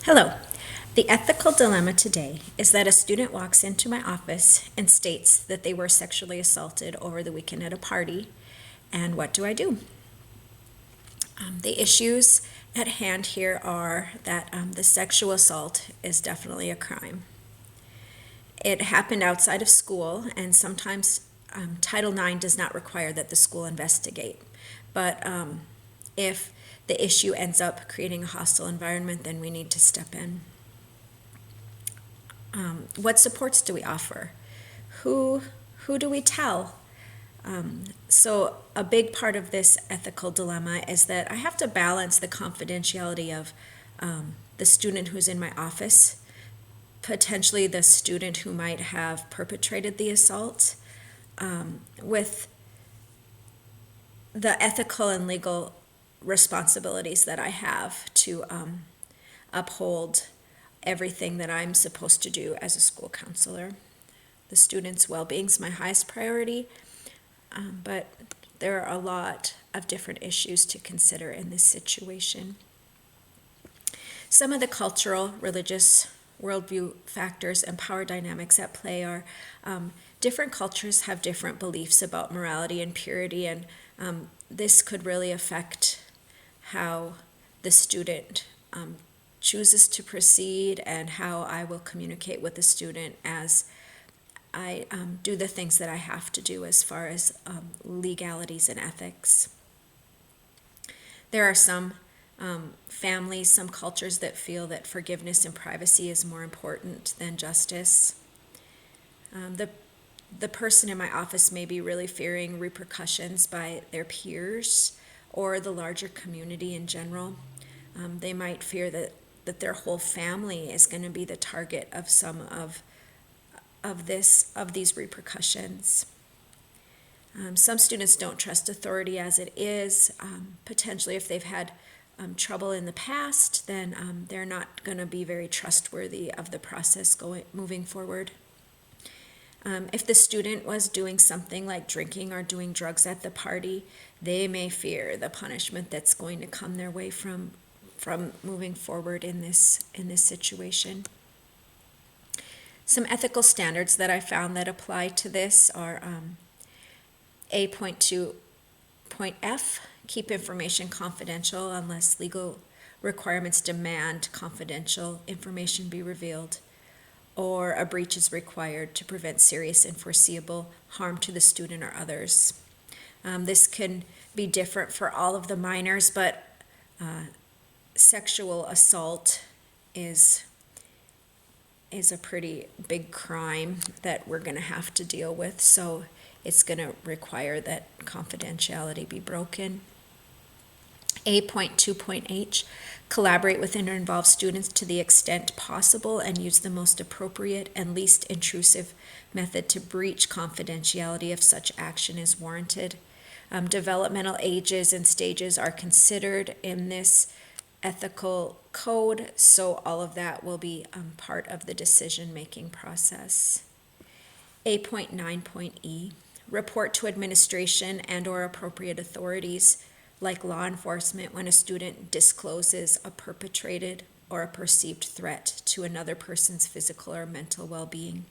Hello. The ethical dilemma today is that a student walks into my office and states that they were sexually assaulted over the weekend at a party, and what do I do? The issues at hand here are that the sexual assault is definitely a crime. It happened outside of school, and sometimes Title IX does not require that the school investigate. But if the issue ends up creating a hostile environment, then we need to step in. What supports do we offer? Who do we tell? So a big part of this ethical dilemma is that I have to balance the confidentiality of the student who's in my office, potentially the student who might have perpetrated the assault, with the ethical and legal responsibilities that I have to uphold everything that I'm supposed to do as a school counselor. The student's well-being is my highest priority, but there are a lot of different issues to consider in this situation. Some of the cultural, religious, worldview factors and power dynamics at play are different cultures have different beliefs about morality and purity, and this could really affect how the student chooses to proceed and how I will communicate with the student as I do the things that I have to do as far as legalities and ethics. There are some families, some cultures that feel that forgiveness and privacy is more important than justice. The person in my office may be really fearing repercussions by their peers or the larger community in general. They might fear that their whole family is going to be the target of some of these repercussions. Some students don't trust authority as it is. Potentially, if they've had trouble in the past, then they're not going to be very trustworthy of the process moving forward. If the student was doing something like drinking or doing drugs at the party, they may fear the punishment that's going to come their way from moving forward in this situation. Some ethical standards that I found that apply to this are A.2.F, keep information confidential unless legal requirements demand confidential information be revealed, or a breach is required to prevent serious and foreseeable harm to the student or others. This can be different for all of the minors, but sexual assault is a pretty big crime that we're going to have to deal with, so it's going to require that confidentiality be broken. A.2.H, collaborate with and involve students to the extent possible and use the most appropriate and least intrusive method to breach confidentiality if such action is warranted. Developmental ages and stages are considered in this ethical code, so all of that will be part of the decision-making process. A.9.E, report to administration and or appropriate authorities like law enforcement when a student discloses a perpetrated or a perceived threat to another person's physical or mental well-being.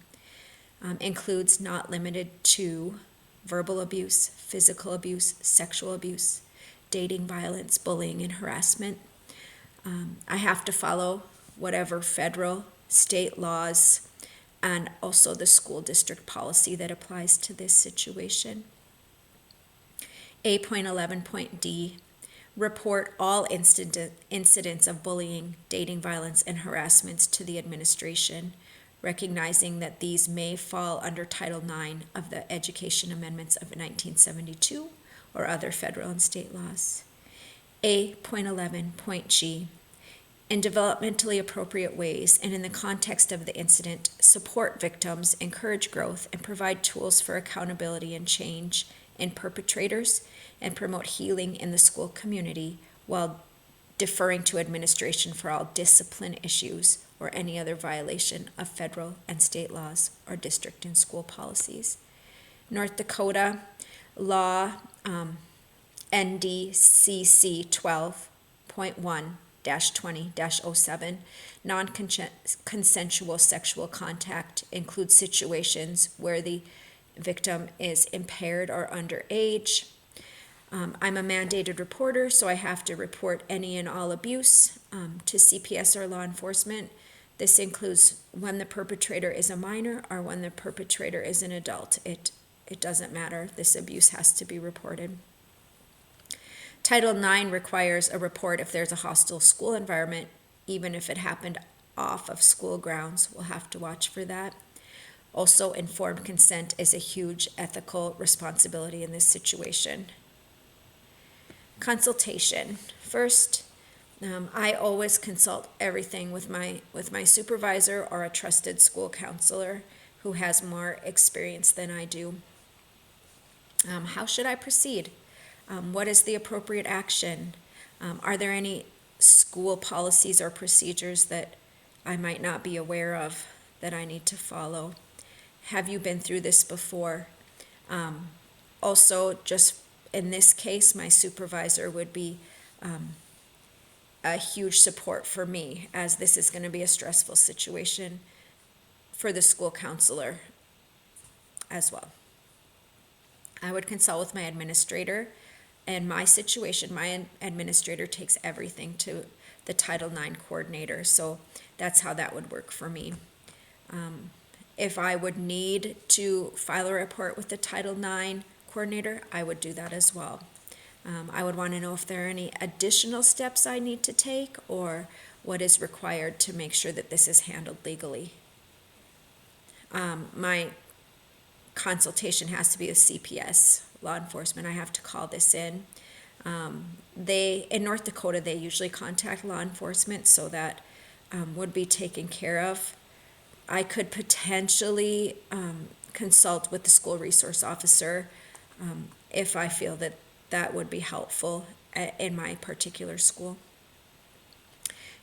Includes not limited to verbal abuse, physical abuse, sexual abuse, dating violence, bullying, and harassment. I have to follow whatever federal, state laws, and also the school district policy that applies to this situation. A.11.D, report all incidents of bullying, dating violence, and harassments to the administration, recognizing that these may fall under Title IX of the Education Amendments of 1972 or other federal and state laws. A.11.G, in developmentally appropriate ways and in the context of the incident, support victims, encourage growth, and provide tools for accountability and change in perpetrators, and promote healing in the school community while deferring to administration for all discipline issues or any other violation of federal and state laws or district and school policies. North Dakota law NDCC 12.1 20-07. Non-consensual sexual contact includes situations where the victim is impaired or underage. I'm a mandated reporter, so I have to report any and all abuse to CPS or law enforcement. This includes when the perpetrator is a minor or when the perpetrator is an adult. It doesn't matter. This abuse has to be reported. Title IX requires a report if there's a hostile school environment, even if it happened off of school grounds. We'll have to watch for that. Also, informed consent is a huge ethical responsibility in this situation. Consultation. First, I always consult everything with my supervisor or a trusted school counselor who has more experience than I do. How should I proceed? What is the appropriate action? Are there any school policies or procedures that I might not be aware of that I need to follow? Have you been through this before? Also, just in this case, my supervisor would be a huge support for me, as this is going to be a stressful situation for the school counselor as well. I would consult with my administrator. In my situation, my administrator takes everything to the Title IX coordinator, so that's how that would work for me. If I would need to file a report with the Title IX coordinator, I would do that as well. I would want to know if there are any additional steps I need to take or what is required to make sure that this is handled legally. My consultation has to be with CPS, law enforcement. I have to call this in. In North Dakota, they usually contact law enforcement, so that would be taken care of. I could potentially consult with the school resource officer if I feel that that would be helpful in my particular school.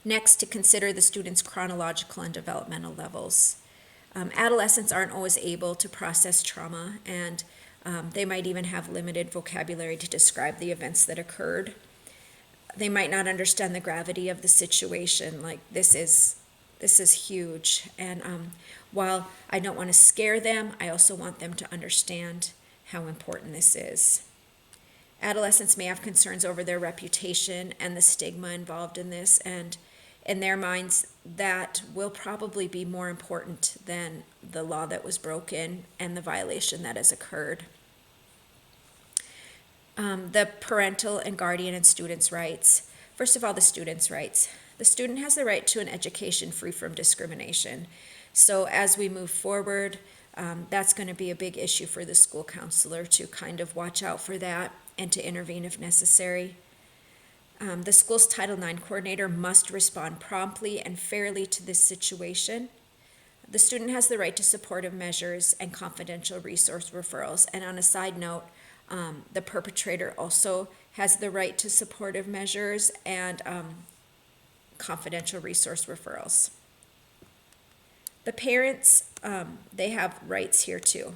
Next, to consider the student's chronological and developmental levels. Adolescents aren't always able to process trauma, and they might even have limited vocabulary to describe the events that occurred. They might not understand the gravity of the situation, like this is huge. And while I don't want to scare them, I also want them to understand how important this is. Adolescents may have concerns over their reputation and the stigma involved in this, and in their minds, that will probably be more important than the law that was broken and the violation that has occurred. The parental and guardian and students' rights. First of all, the students' rights. The student has the right to an education free from discrimination. So as we move forward, that's going to be a big issue for the school counselor to kind of watch out for that and to intervene if necessary. The school's Title IX coordinator must respond promptly and fairly to this situation. The student has the right to supportive measures and confidential resource referrals. And on a side note, the perpetrator also has the right to supportive measures and confidential resource referrals. The parents, they have rights here too.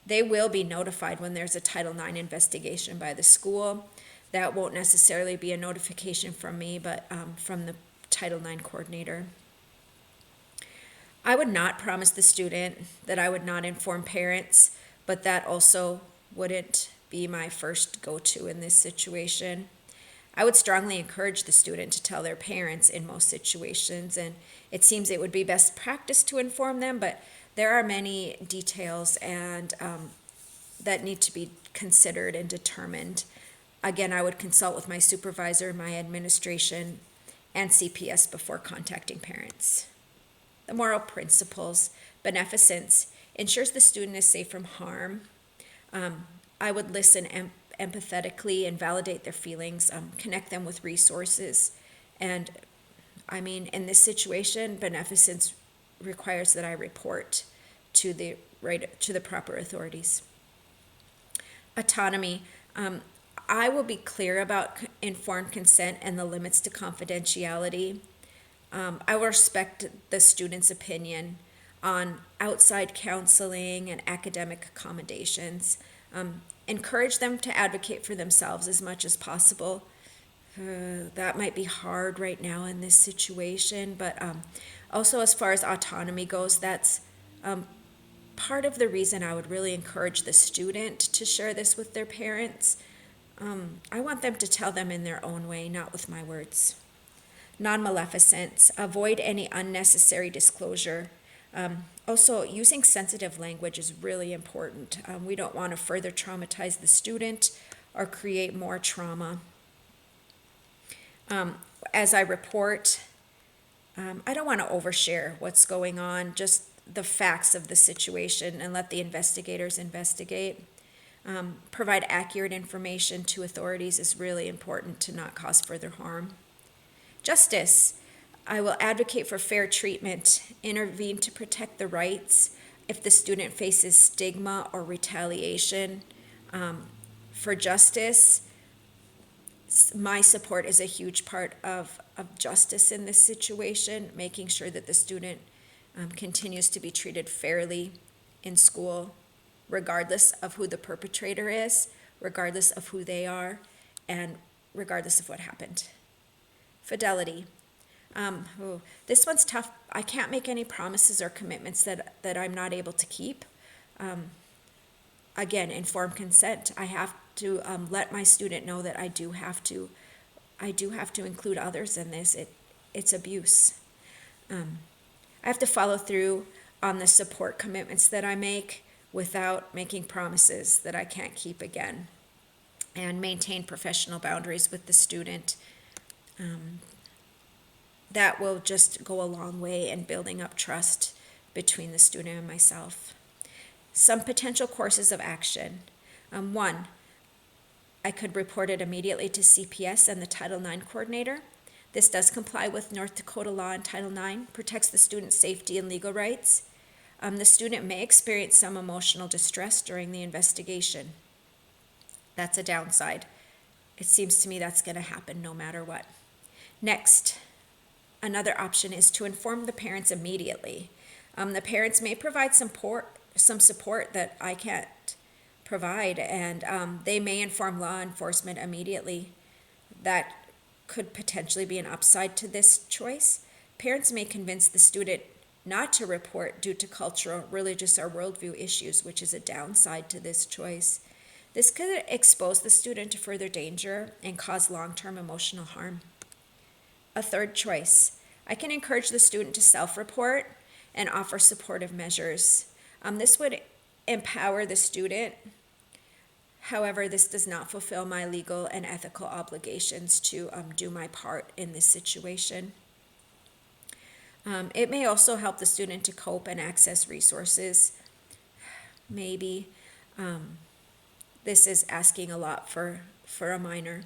They will be notified when there's a Title IX investigation by the school. That won't necessarily be a notification from me, but from the Title IX coordinator. I would not promise the student that I would not inform parents, but that also wouldn't be my first go-to in this situation. I would strongly encourage the student to tell their parents in most situations, and it seems it would be best practice to inform them, but there are many details and that need to be considered and determined. Again, I would consult with my supervisor, my administration, and CPS before contacting parents. The moral principles. Beneficence ensures the student is safe from harm. I would listen empathetically and validate their feelings, connect them with resources. And I mean, in this situation, beneficence requires that I report to the proper authorities. Autonomy. I will be clear about informed consent and the limits to confidentiality. I will respect the student's opinion on outside counseling and academic accommodations. Encourage them to advocate for themselves as much as possible. that might be hard right now in this situation, but also as far as autonomy goes, that's part of the reason I would really encourage the student to share this with their parents. I want them to tell them in their own way, not with my words. Non-maleficence, avoid any unnecessary disclosure. Also, using sensitive language is really important. We don't want to further traumatize the student or create more trauma. As I report, I don't want to overshare what's going on, just the facts of the situation, and let the investigators investigate. Provide accurate information to authorities is really important to not cause further harm. Justice. I will advocate for fair treatment, intervene to protect the rights if the student faces stigma or retaliation. For justice, my support is a huge part of justice in this situation, making sure that the student continues to be treated fairly in school, regardless of who the perpetrator is, regardless of who they are, and regardless of what happened. Fidelity. This one's tough. I can't make any promises or commitments that I'm not able to keep. Again, informed consent. I have to let my student know that I do have to include others in this. It's abuse. I have to follow through on the support commitments that I make without making promises that I can't keep again, and maintain professional boundaries with the student. That will just go a long way in building up trust between the student and myself. Some potential courses of action. One, I could report it immediately to CPS and the Title IX coordinator. This does comply with North Dakota law, and Title IX protects the student's safety and legal rights. The student may experience some emotional distress during the investigation. That's a downside. It seems to me that's going to happen no matter what. Next, another option is to inform the parents immediately. The parents may provide some support that I can't provide, and they may inform law enforcement immediately. That could potentially be an upside to this choice. Parents may convince the student not to report due to cultural, religious, or worldview issues, which is a downside to this choice. This could expose the student to further danger and cause long-term emotional harm. A third choice, I can encourage the student to self-report and offer supportive measures. This would empower the student. However, this does not fulfill my legal and ethical obligations to do my part in this situation. It may also help the student to cope and access resources. Maybe this is asking a lot for a minor.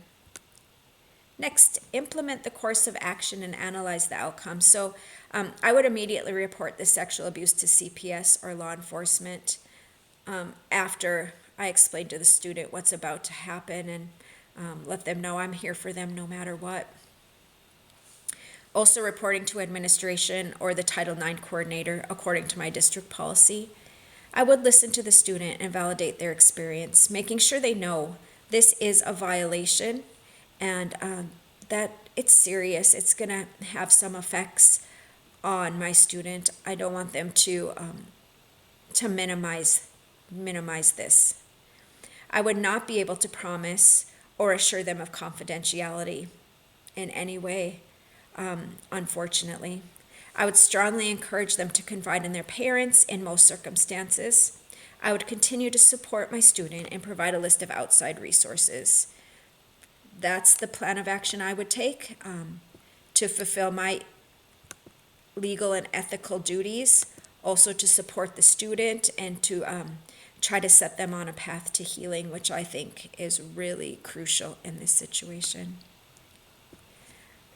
Next, implement the course of action and analyze the outcome. So I would immediately report the sexual abuse to CPS or law enforcement after I explain to the student what's about to happen, and let them know I'm here for them no matter what. Also reporting to administration or the Title IX coordinator according to my district policy. I would listen to the student and validate their experience, making sure they know this is a violation and that it's serious. It's going to have some effects on my student. I don't want them to minimize this. I would not be able to promise or assure them of confidentiality in any way, unfortunately. I would strongly encourage them to confide in their parents in most circumstances. I would continue to support my student and provide a list of outside resources. That's the plan of action I would take to fulfill my legal and ethical duties, also to support the student and to try to set them on a path to healing, which I think is really crucial in this situation.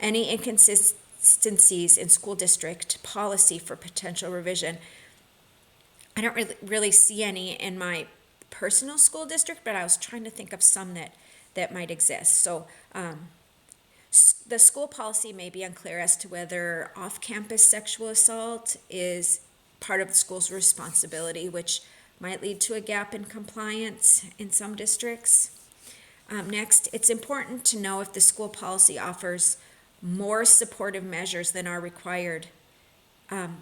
Any inconsistencies in school district policy for potential revision. I don't really see any in my personal school district, but I was trying to think of some that might exist. So the school policy may be unclear as to whether off-campus sexual assault is part of the school's responsibility, which might lead to a gap in compliance in some districts. Next, it's important to know if the school policy offers more supportive measures than are required.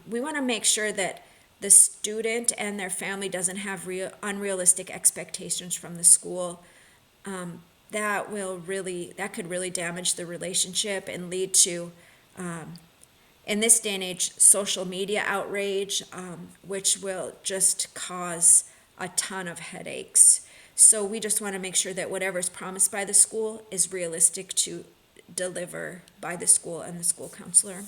We want to make sure that the student and their family doesn't have unrealistic expectations from the school. That could really damage the relationship and lead to, in this day and age, social media outrage, which will just cause a ton of headaches. So we just want to make sure that whatever is promised by the school is realistic to deliver by the school and the school counselor.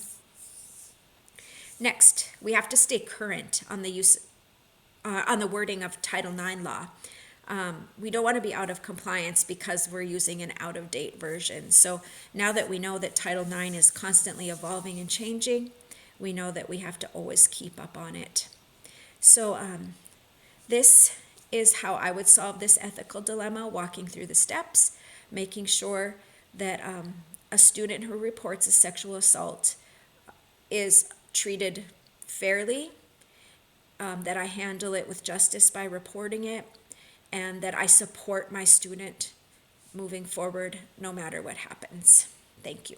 Next, we have to stay current on the wording of Title IX law. We don't want to be out of compliance because we're using an out-of-date version. So now that we know that Title IX is constantly evolving and changing, we know that we have to always keep up on it. So this is how I would solve this ethical dilemma, walking through the steps, making sure that a student who reports a sexual assault is treated fairly, that I handle it with justice by reporting it, and that I support my student moving forward no matter what happens. Thank you.